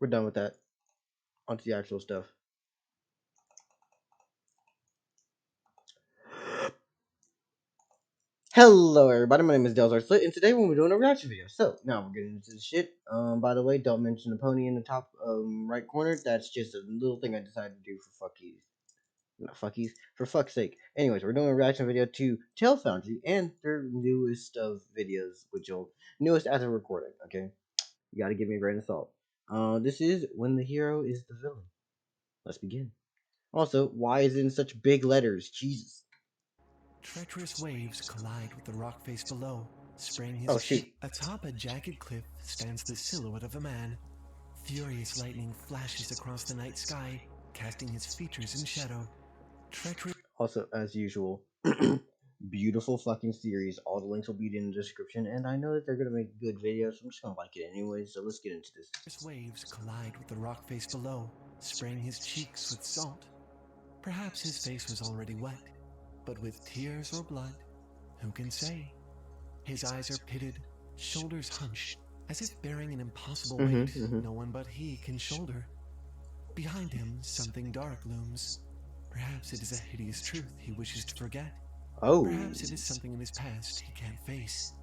we're done with that. On to the actual stuff. Hello everybody, my name is Delzar Slit, and today we're doing a reaction video. So now we're getting into the shit. By the way, don't mention the pony in the top right corner. That's just a little thing I decided to do for fuckies. Not fuckies, for fuck's sake. Anyways, we're doing a reaction video to TaleFoundry and their newest of videos, newest as of recording, okay? You gotta give me a grain of salt. This is When the Hero is the Villain. Let's begin. Also, why is it in such big letters? Jesus. Treacherous waves collide with the rock face below, spraying his Oh shoot. cheek. Atop a jagged cliff stands the silhouette of a man. Furious lightning flashes across the night sky, casting his features in shadow. Treacherous Also, as usual, beautiful fucking series. All the links will be in the description, and I know that they're gonna make good videos, so I'm just gonna like it anyway. So let's get into this. waves collide with the rock face below, spraying his cheeks with salt. Perhaps his face was already wet, but with tears or blood, who can say? His eyes are pitted, shoulders hunched, as if bearing an impossible weight no one but he can shoulder. Behind him, something dark looms. Perhaps it is a hideous truth he wishes to forget. Oh, Perhaps it is something in his past he can't face.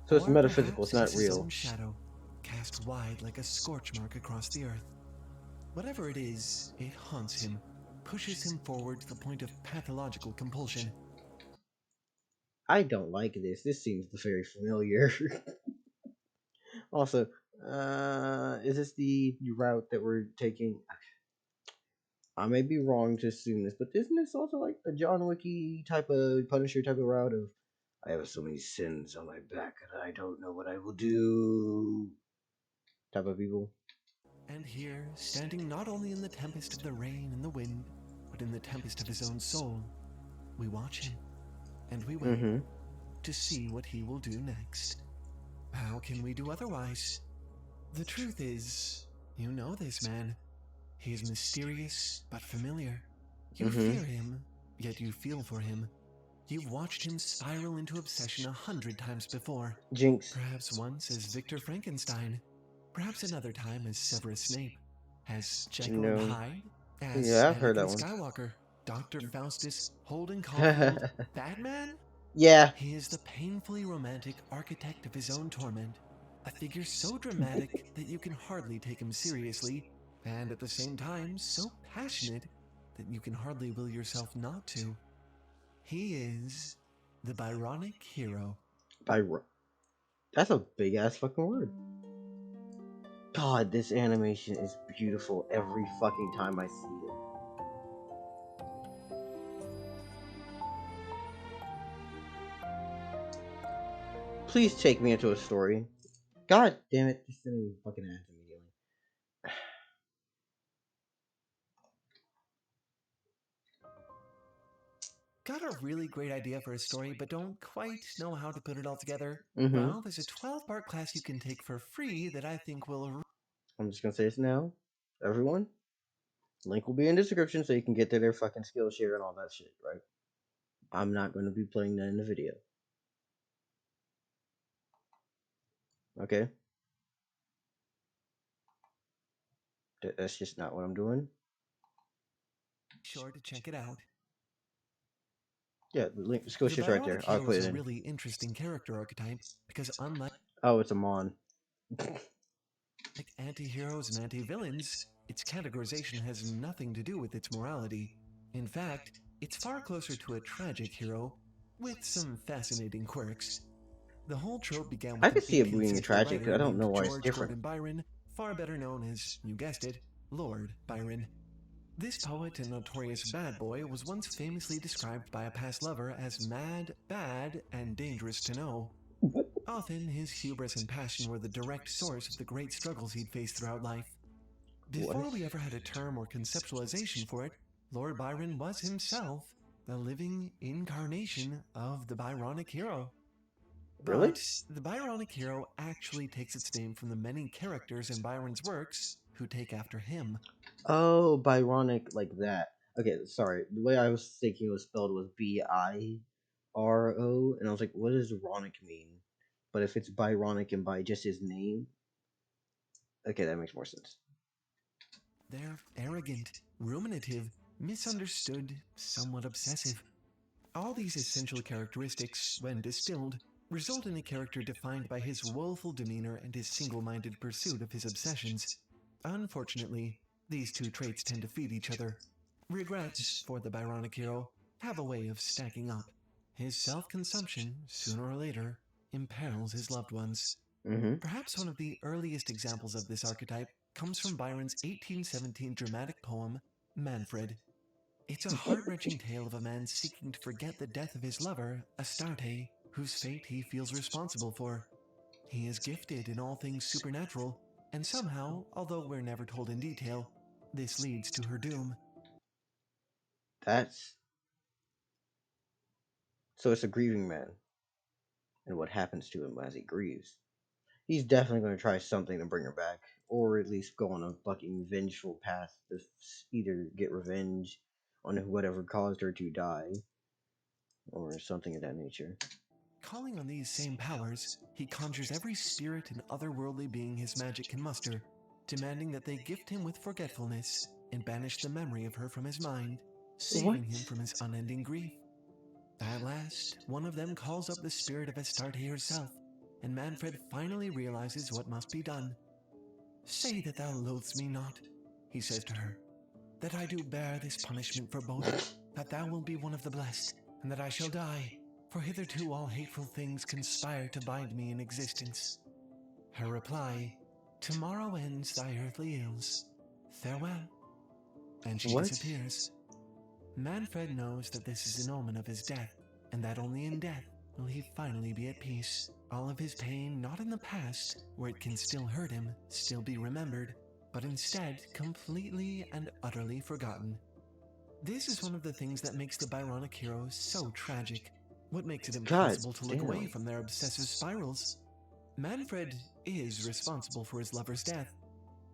so it's Or metaphysical. It's perhaps not it is his real. own shadow, cast wide like a scorch mark across the earth. Whatever it is, it haunts him, pushes him forward to the point of pathological compulsion. I don't like this. This seems very familiar. Also, is this the route that we're taking? I may be wrong to assume this, but isn't this also like a John Wicky type of Punisher type of route of I have so many sins on my back that I don't know what I will do type of people? And here, standing not only in the tempest of the rain and the wind, but in the tempest of his own soul, we watch him, and we wait to see what he will do next. How can we do otherwise? The truth is, you know this man. He is mysterious but familiar. You fear him, yet you feel for him. You've watched him spiral into obsession 100 times before. Jinx. Perhaps once as Victor Frankenstein. Perhaps another time as Severus Snape. As Jekyll and No. Hyde. As Yeah, I've heard that Anakin one. Skywalker. Dr. Faustus, Holden Caulfield, Batman? Yeah. He is the painfully romantic architect of his own torment, a figure so dramatic that you can hardly take him seriously, and at the same time so passionate that you can hardly will yourself not to. He is the Byronic hero. That's a big ass fucking word. God, this animation is beautiful every fucking time I see it. Please take me into a story. God damn it, this didn't even fucking ads immediately. Got a really great idea for a story, but don't quite know how to put it all together? Mm-hmm. Well, there's a 12-part class you can take for free that I think will... I'm just gonna say this now. Everyone, link will be in the description so you can get to their fucking Skillshare and all that shit, right? I'm not gonna be playing that in the video. Okay? That's just not what I'm doing. Sure to check it out. Yeah, the link, The Skillshare's right there. Byronic I'll hero put is it a in. really interesting character archetype because unlike Oh, it's a Mon. anti-heroes and anti-villains, its categorization has nothing to do with its morality. In fact, it's far closer to a tragic hero with some fascinating quirks. The whole trope began I with an could see it 18th being century tragic. I writer don't named know why it's George different. Gordon Byron, far better known as, you guessed it, Lord Byron. This poet and notorious bad boy was once famously described by a past lover as mad, bad, and dangerous to know. Often, his hubris and passion were the direct source of the great struggles he'd faced throughout life. Before we ever had a term or conceptualization for it, Lord Byron was himself the living incarnation of the Byronic hero. Really? But the Byronic hero actually takes its name from the many characters in Byron's works who take after him. Oh, Byronic like that. Okay, sorry. The way I was thinking it was spelled was Biro, and I was like, what does Ronic mean? But if it's Byronic and by just his name, okay, that makes more sense. They're arrogant, ruminative, misunderstood, somewhat obsessive. All these essential characteristics, when distilled, result in a character defined by his woeful demeanor and his single-minded pursuit of his obsessions. Unfortunately, these two traits tend to feed each other. Regrets, for the Byronic hero, have a way of stacking up. His self-consumption, sooner or later, imperils his loved ones. Perhaps one of the earliest examples of this archetype comes from Byron's 1817 dramatic poem, Manfred. It's a heart-wrenching tale of a man seeking to forget the death of his lover, Astarte, whose fate he feels responsible for. He is gifted in all things supernatural, and somehow, although we're never told in detail, this leads to her doom. That's so it's a grieving man, and what happens to him as he grieves. He's definitely going to try something to bring her back, or at least go on a fucking vengeful path to either get revenge on whatever caused her to die, or something of that nature. Calling on these same powers, he conjures every spirit and otherworldly being his magic can muster, demanding that they gift him with forgetfulness and banish the memory of her from his mind, What? saving him from his unending grief. At last, one of them calls up the spirit of Astarte herself, and Manfred finally realizes what must be done. "Say that thou loathes me not," he says to her, "that I do bear this punishment for both, that thou wilt be one of the blessed, and that I shall die, for hitherto all hateful things conspire to bind me in existence." Her reply, "Tomorrow ends thy earthly ills. Farewell." And she What? disappears. Manfred knows that this is an omen of his death, and that only in death will he finally be at peace. All of his pain not in the past, where it can still hurt him, still be remembered, but instead completely and utterly forgotten. This is one of the things that makes the Byronic heroes so tragic. What makes it God impossible to look damn. away from their obsessive spirals. Manfred is responsible for his lover's death,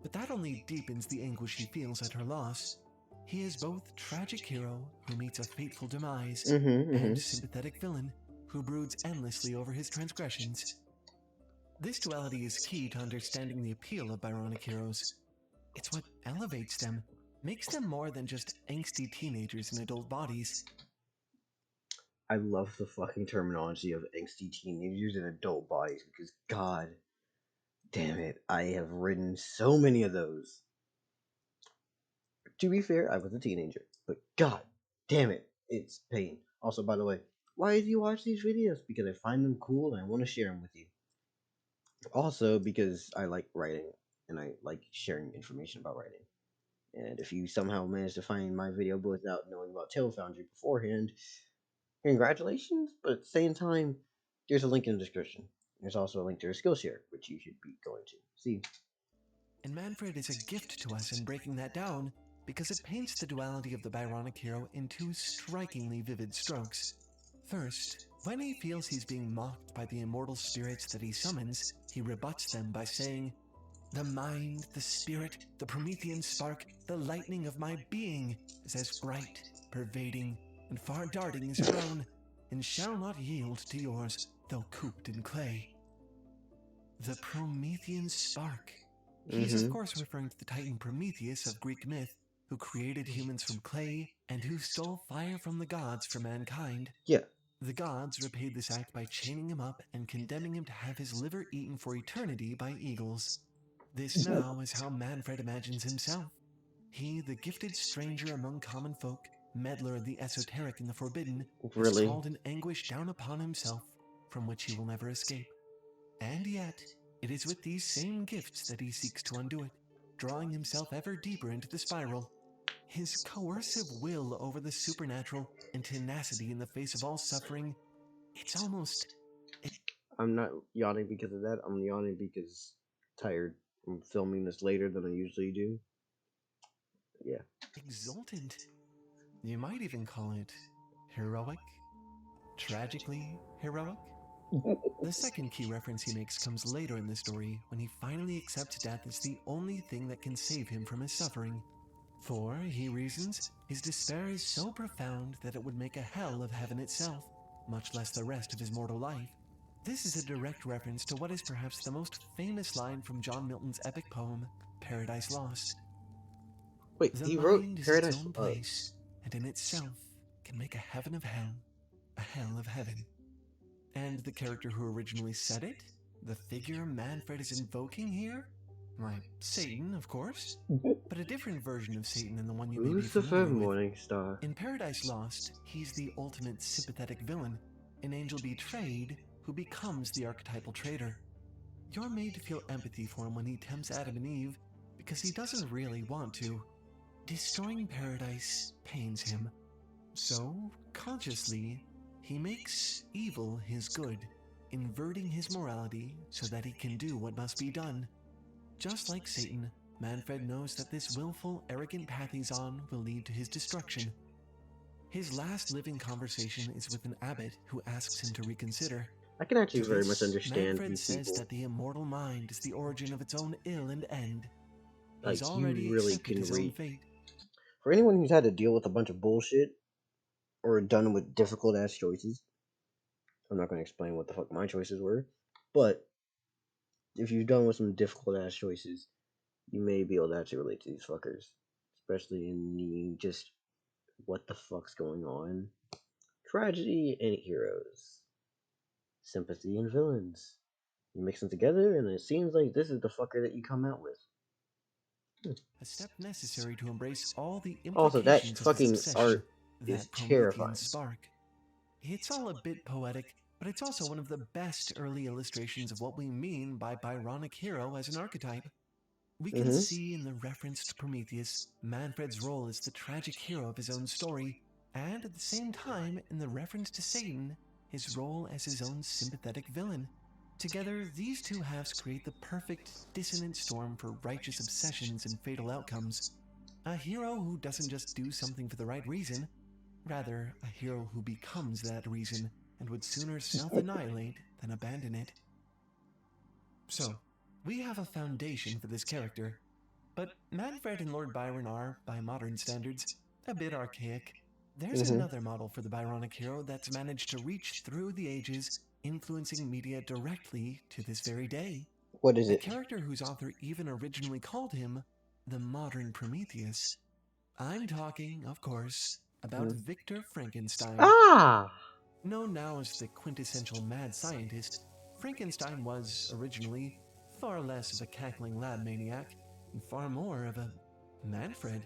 but that only deepens the anguish he feels at her loss. He is both tragic hero who meets a fateful demise, and sympathetic villain who broods endlessly over his transgressions. This duality is key to understanding the appeal of Byronic heroes. It's what elevates them, makes them more than just angsty teenagers in adult bodies. I love the fucking terminology of angsty teenagers and adult bodies because god damn it, I have written so many of those. To be fair, I was a teenager, but god damn it, it's pain. Also, by the way, why do you watch these videos? Because I find them cool and I want to share them with you. Also, because I like writing and I like sharing information about writing. And if you somehow manage to find my video without knowing about TaleFoundry beforehand, congratulations. But at the same time, there's a link in the description. There's also a link to Skillshare, which you should be going to see. And Manfred is a gift to us in breaking that down, because it paints the duality of the Byronic hero in two strikingly vivid strokes. First, when he feels he's being mocked by the immortal spirits that he summons, he rebuts them by saying, "The mind, the spirit, the Promethean spark, the lightning of my being is as bright, pervading, and far-darting as your own, and shall not yield to yours, though cooped in clay." The Promethean spark. He's of course referring to the titan Prometheus of Greek myth, who created humans from clay and who stole fire from the gods for mankind. Yeah. The gods repaid this act by chaining him up and condemning him to have his liver eaten for eternity by eagles. This now is how Manfred imagines himself. He, the gifted stranger among common folk, meddler of the esoteric and the forbidden, has Really? called an anguish down upon himself from which he will never escape. And yet, it is with these same gifts that he seeks to undo it, drawing himself ever deeper into the spiral. His coercive will over the supernatural and tenacity in the face of all suffering, it's almost I'm not yawning because of that. I'm yawning because tired. I'm filming this later than I usually do. Yeah. exultant. You might even call it heroic, tragically heroic. The second key reference he makes comes later in the story, when he finally accepts death as the only thing that can save him from his suffering. For, he reasons, his despair is so profound that it would make a hell of heaven itself, much less the rest of his mortal life. This is a direct reference to what is perhaps the most famous line from John Milton's epic poem, Paradise Lost. Wait, The he wrote mind is its Paradise. own place, and in itself can make a heaven of hell, a hell of heaven. And the character who originally said it, the figure Manfred is invoking here? Why, Satan, of course, but a different version of Satan than the one you may be Lucifer familiar with. Morningstar. In Paradise Lost, he's the ultimate sympathetic villain, an angel betrayed who becomes the archetypal traitor. You're made to feel empathy for him when he tempts Adam and Eve because he doesn't really want to. Destroying paradise pains him. So, consciously, he makes evil his good, inverting his morality so that he can do what must be done. Just like Satan, Manfred knows that this willful, arrogant path he's on will lead to his destruction. His last living conversation is with an abbot who asks him to reconsider. I can actually To very much this, understand Manfred these says people. that the immortal mind is the origin of its own ill and end. He's Like, you already really accepted can his own read. fate. For anyone who's had to deal with a bunch of bullshit or done with difficult ass choices, I'm not going to explain what the fuck my choices were, but if you've done with some difficult ass choices, you may be able to actually relate to these fuckers, especially in the just what the fuck's going on, tragedy and heroes, sympathy and villains. You mix them together, and it seems like this is the fucker that you come out with. A step necessary to embrace all the Also, that implications of his fucking obsession, art is that Promethean terrifying. spark. It's all a bit poetic, but it's also one of the best early illustrations of what we mean by Byronic hero as an archetype. We can Mm-hmm. see in the reference to Prometheus, Manfred's role as the tragic hero of his own story, and at the same time, in the reference to Satan, his role as his own sympathetic villain. Together, these two halves create the perfect, dissonant storm for righteous obsessions and fatal outcomes. A hero who doesn't just do something for the right reason, rather, a hero who becomes that reason and would sooner self annihilate than abandon it. So, we have a foundation for this character, but Manfred and Lord Byron are, by modern standards, a bit archaic. There's Mm-hmm. another model for the Byronic hero that's managed to reach through the ages, influencing media directly to this very day. What is A it? character whose author even originally called him the modern Prometheus. I'm talking, of course, about Mm. Victor Frankenstein. Ah! Known now as the quintessential mad scientist, Frankenstein was, originally, far less of a cackling lab maniac and far more of a Manfred.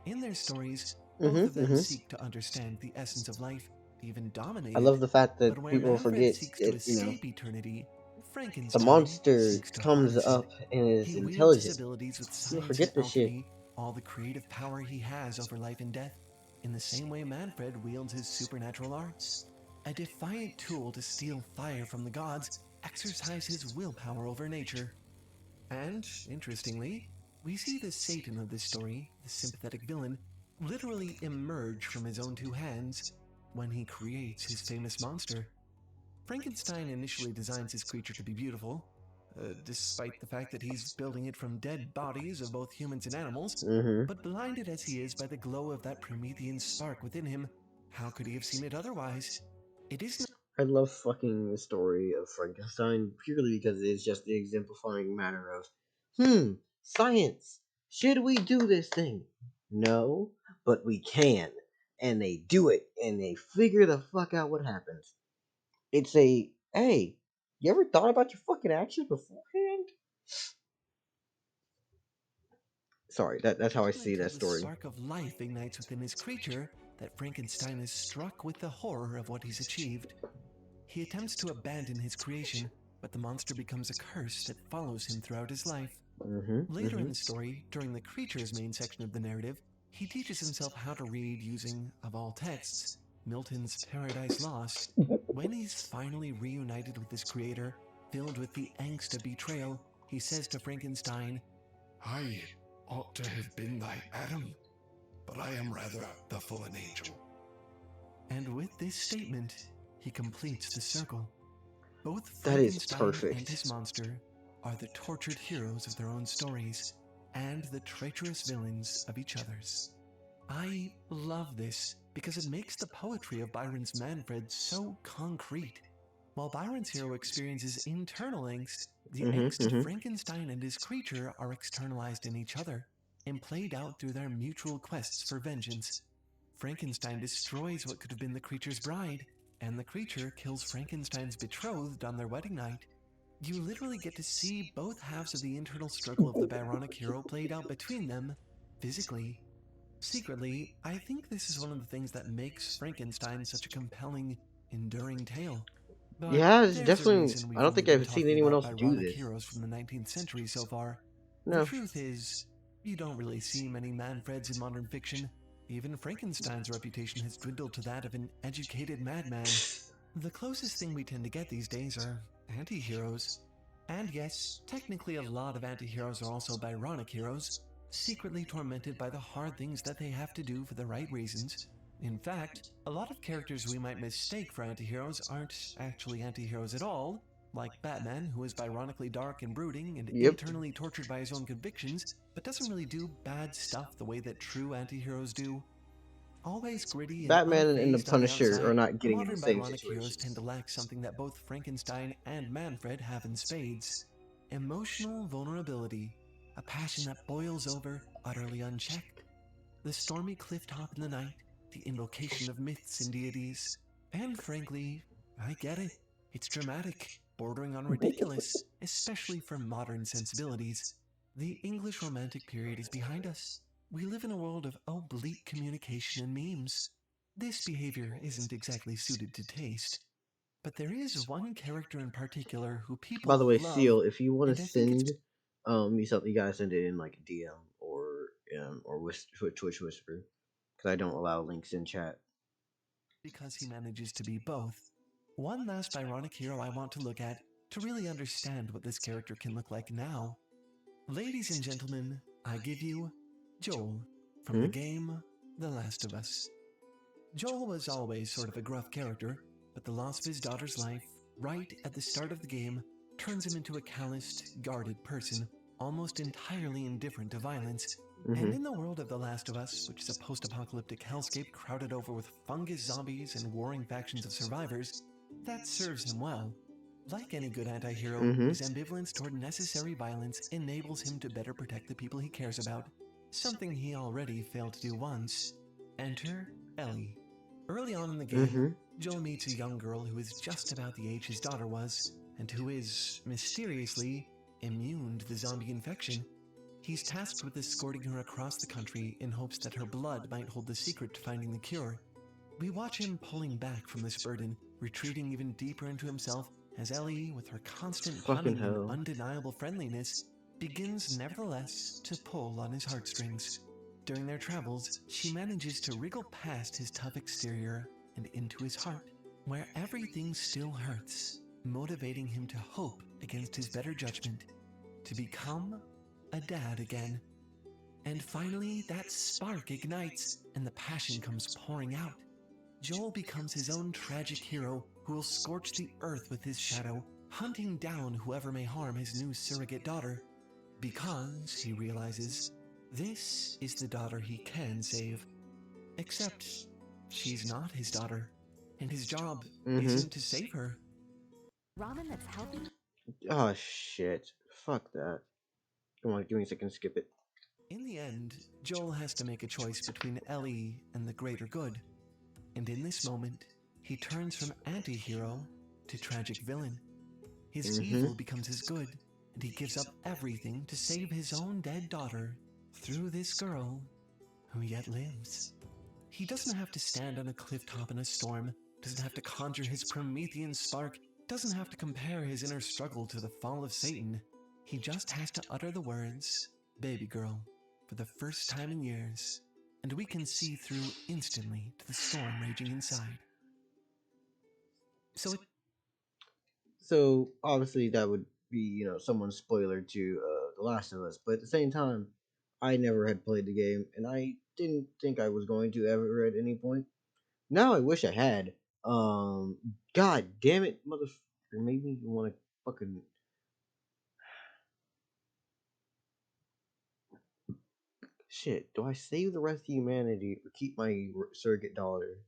In their stories, both of Mm-hmm. them Mm-hmm. seek to understand the essence of life, even I dominate it. love the fact But that where people Manfred forget seeks to that, escape eternity, the Frankenstein monster seeks to comes harness it. up and is He wields his intelligent. abilities with People science and forget this shit. alchemy, all the creative power he has over life and death, in the same way Manfred wields his supernatural arts. A defiant tool to steal fire from the gods, exercise his willpower over nature. And, interestingly, we see the Satan of this story, the sympathetic villain, literally emerge from his own two hands when he creates his famous monster. Frankenstein initially designs his creature to be beautiful, despite the fact that he's building it from dead bodies of both humans and animals, Mm-hmm. but blinded as he is by the glow of that Promethean spark within him, how could he have seen it otherwise? It is I love fucking the story of Frankenstein purely because it's just the exemplifying matter of, science. Should we do this thing? No, but we can. And they do it, and they figure the fuck out what happens. It's a, hey, you ever thought about your fucking actions beforehand? Sorry, that's how I see until that the story. spark of life ignites within his creature that Frankenstein is struck with the horror of what he's achieved. He attempts to abandon his creation, but the monster becomes a curse that follows him throughout his life. Mm-hmm. Later in Mm-hmm. the story, during the creature's main section of the narrative, he teaches himself how to read using, of all texts, Milton's Paradise Lost. When he's finally reunited with his creator, filled with the angst of betrayal, he says to Frankenstein, I ought to have been thy Adam, but I am rather the fallen angel. and with this statement, he completes the circle. Both That is Frankenstein and his perfect. monster are the tortured heroes of their own stories and the treacherous villains of each other's. I love this because it makes the poetry of Byron's Manfred so concrete. While Byron's hero experiences internal angst, the Mm-hmm. angst of Mm-hmm. Frankenstein and his creature are externalized in each other. and played out through their mutual quests for vengeance. Frankenstein destroys what could have been the creature's bride, and the creature kills Frankenstein's betrothed on their wedding night. You literally get to see both halves of the internal struggle of the Byronic hero played out between them, physically. Secretly, I think this is one of the things that makes Frankenstein such a compelling, enduring tale. But Yeah, it's there's a definitely. reason I we've don't only think been I've seen talking anyone about else do Byronic this. heroes from the 19th century so far. The No. truth is, you don't really see many Manfreds in modern fiction. Even Frankenstein's reputation has dwindled to that of an educated madman. The closest thing we tend to get these days are anti-heroes. And yes, technically a lot of anti-heroes are also Byronic heroes, secretly tormented by the hard things that they have to do for the right reasons. In fact, a lot of characters we might mistake for anti-heroes aren't actually anti-heroes at all, like Batman, who is Byronically dark and brooding and Yep. internally tortured by his own convictions, but doesn't really do bad stuff the way that true anti-heroes do. Always gritty and Batman and the unfazed on the Punisher are outside, not getting in the modern same Byronic heroes tend situations. to lack something that both Frankenstein and Manfred have in spades: emotional vulnerability, a passion that boils over utterly unchecked. The stormy cliff top in the night, the invocation of myths and deities. And frankly, I get it. It's dramatic, bordering on ridiculous, especially for modern sensibilities. The English Romantic period is behind us. We live in a world of oblique communication and memes. This behavior isn't exactly suited to taste. But there is one character in particular who By people the way, love, Seal, if you want and to I think it's send me something, you gotta send it in like a DM or Twitch Whisper, because I don't allow links in chat. because he manages to be both. One last Byronic hero I want to look at to really understand what this character can look like now. Ladies and gentlemen, I give you Joel from the Hmm? game The Last of Us. Joel was always sort of a gruff character, but the loss of his daughter's life, right at the start of the game, turns him into a calloused, guarded person, almost entirely indifferent to violence. And Mm-hmm. in the world of The Last of Us, which is a post-apocalyptic hellscape crowded over with fungus zombies and warring factions of survivors, that serves him well. Like any good anti-hero, Mm-hmm. his ambivalence toward necessary violence enables him to better protect the people he cares about, something he already failed to do once. Enter Ellie. Early on in the game, Mm-hmm. Joel meets a young girl who is just about the age his daughter was, and who is, mysteriously, immune to the zombie infection. He's tasked with escorting her across the country in hopes that her blood might hold the secret to finding the cure. We watch him pulling back from this burden, retreating even deeper into himself, as Ellie, with her constant Fucking punning and hell. undeniable friendliness, begins nevertheless to pull on his heartstrings. During their travels, she manages to wriggle past his tough exterior and into his heart, where everything still hurts, motivating him to hope against his better judgment, to become a dad again. And finally, that spark ignites, and the passion comes pouring out. Joel becomes his own tragic hero who will scorch the earth with his shadow, hunting down whoever may harm his new surrogate daughter. Because, he realizes, this is the daughter he can save. Except, she's not his daughter, and his job Mm-hmm. isn't to save her. Ramen that's healthy. Oh shit. Fuck that. Come on, give me a second to skip it. In the end, Joel has to make a choice between Ellie and the greater good. And in this moment, he turns from anti-hero to tragic villain. His Mm-hmm. evil becomes his good, and he gives up everything to save his own dead daughter through this girl who yet lives. He doesn't have to stand on a cliff top in a storm, doesn't have to conjure his Promethean spark, doesn't have to compare his inner struggle to the fall of Satan. He just has to utter the words, "baby girl," for the first time in years, and we can see through instantly to the storm raging inside. So obviously that would be, someone's spoiler to The Last of Us, but at the same time, I never had played the game, and I didn't think I was going to ever at any point. Now I wish I had. Um, God damn it, motherfucker, made me want to fucking shit. Do I save the rest of humanity or keep my surrogate daughter?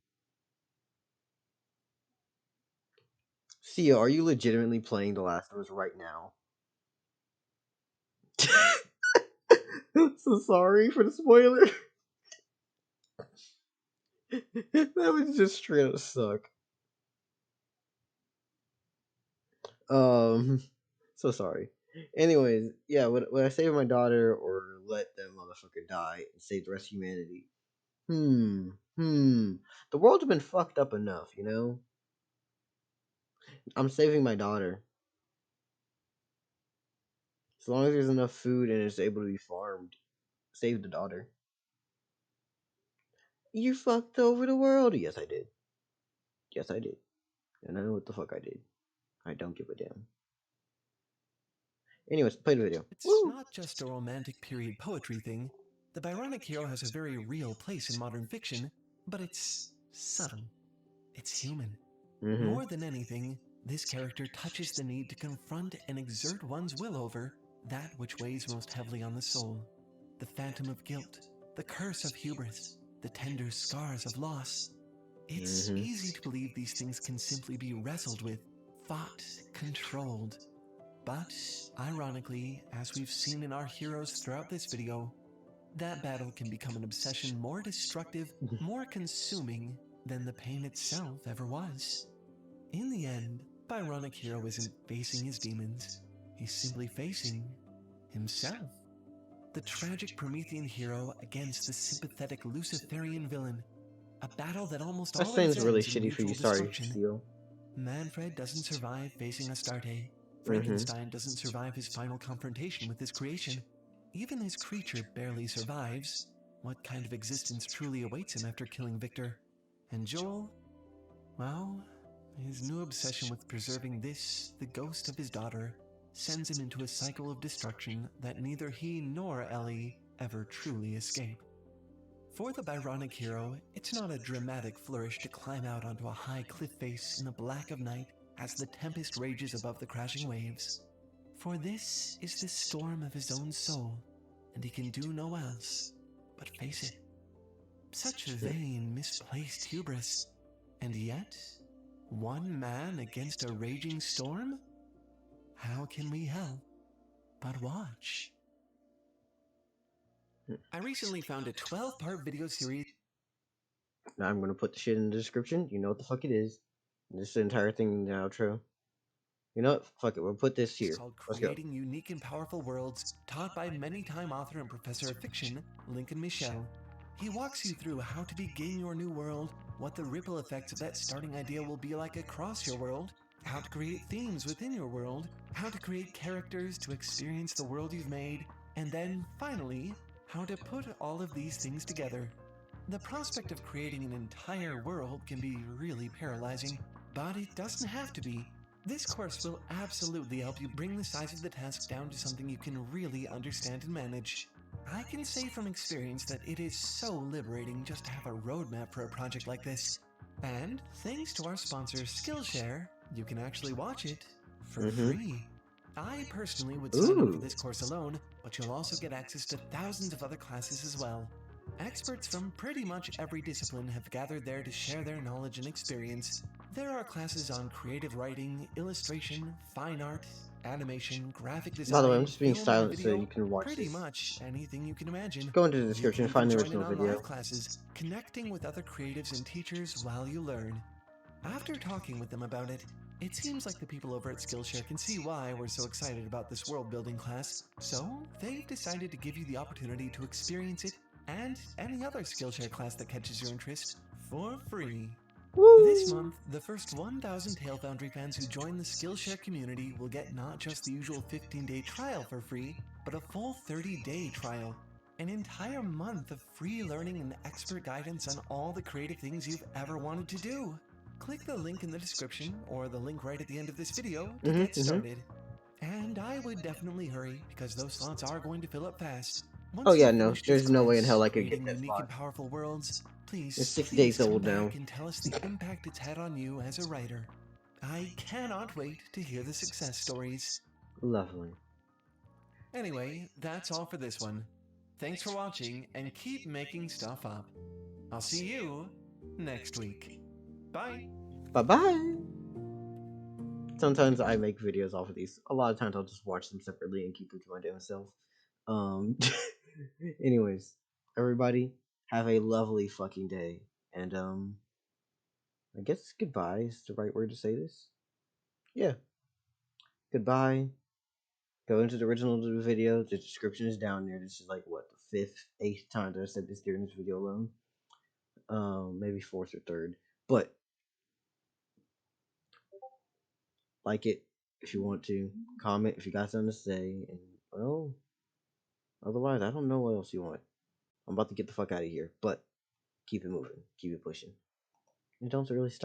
Sia, are you legitimately playing The Last of Us right now? So sorry for the spoiler. That was just straight up suck. Um, so sorry. Anyways, yeah, would I save my daughter or let that motherfucker die and save the rest of humanity? Hmm. The world's been fucked up enough, you know? I'm saving my daughter. As long as there's enough food and it's able to be farmed, save the daughter. You fucked over the world. Yes, I did. Yes, I did. And I know what the fuck I did. I don't give a damn. Anyways, play the video. It's Woo! not just a romantic period poetry thing. The Byronic hero has a very real place in modern fiction, but it's subtle. It's human. More than anything, this character touches the need to confront and exert one's will over that which weighs most heavily on the soul. The phantom of guilt, the curse of hubris, the tender scars of loss. It's easy to believe these things can simply be wrestled with, fought, controlled. But, ironically, as we've seen in our heroes throughout this video, that battle can become an obsession more destructive, more consuming than the pain itself ever was. In the end, Byronic hero isn't facing his demons, he's simply facing himself. The tragic Promethean hero against the sympathetic Luciferian villain. A battle that almost That always seems really ends in shitty for mutual you. Sorry, destruction. Seal. Manfred doesn't survive facing Astarte. Frankenstein doesn't survive his final confrontation with his creation. Even his creature barely survives. What kind of existence truly awaits him after killing Victor? And Joel? Well, his new obsession with preserving this, the ghost of his daughter, sends him into a cycle of destruction that neither he nor Ellie ever truly escape. For the Byronic hero, it's not a dramatic flourish to climb out onto a high cliff face in the black of night as the tempest rages above the crashing waves. For this is the storm of his own soul, and he can do no else but face it. Such vain, misplaced hubris, and yet, one man against a raging storm? How can we help but watch? I recently found a 12-part video series. Now I'm gonna put the shit in the description. You know what the fuck it is. This entire thing in the outro. You know what? Fuck it. We'll put this here. Called Let's go. Creating Unique and Powerful Worlds, taught by many-time author and professor of fiction, Lincoln Michel. He walks you through how to begin your new world, what the ripple effects of that starting idea will be like across your world, how to create themes within your world, how to create characters to experience the world you've made, and then, finally, how to put all of these things together. The prospect of creating an entire world can be really paralyzing, but it doesn't have to be. This course will absolutely help you bring the size of the task down to something you can really understand and manage. I can say from experience that it is so liberating just to have a roadmap for a project like this. And thanks to our sponsor Skillshare, you can actually watch it for free. I personally would sign up for this course alone, but you'll also get access to thousands of other classes as well. Experts from pretty much every discipline have gathered there to share their knowledge and experience. There are classes on creative writing, illustration, fine art, animation, graphic design. By the way, I'm just being film and silent so video, you can watch pretty this. much anything you can imagine. Go into the You description can and find the even join in original on video. live classes, connecting with other creatives and teachers while you learn. After talking with them about it, it seems like the people over at Skillshare can see why we're so excited about this world-building class, so they've decided to give you the opportunity to experience it and any other Skillshare class that catches your interest for free. Woo! This month, the first 1,000 TaleFoundry fans who join the Skillshare community will get not just the usual 15-day trial for free, but a full 30-day trial. An entire month of free learning and expert guidance on all the creative things you've ever wanted to do. Click the link in the description or the link right at the end of this video to get started. And I would definitely hurry because those slots are going to fill up fast. Once Oh yeah, you no. finish There's this no way in class, hell I could get creating that unique slot. and powerful worlds, please, It's 6 please days come old now. back and tell us the impact it's had on you as a writer. I cannot wait to hear the success stories. Lovely. Anyway, that's all for this one. Thanks for watching and keep making stuff up. I'll see you next week. Bye. Bye-bye. Sometimes I make videos off of these. A lot of times I'll just watch them separately and keep them to my damn self. Anyways, everybody, have a lovely fucking day. And I guess goodbye is the right word to say this. Yeah. Goodbye. Go into the original video. The description is down there. This is like what, the fifth, eighth time that I said this during this video alone. Maybe fourth or third. But like it if you want to. Comment if you got something to say. And well, otherwise I don't know what else you want. I'm about to get the fuck out of here. But keep it moving. Keep it pushing. And don't really stop.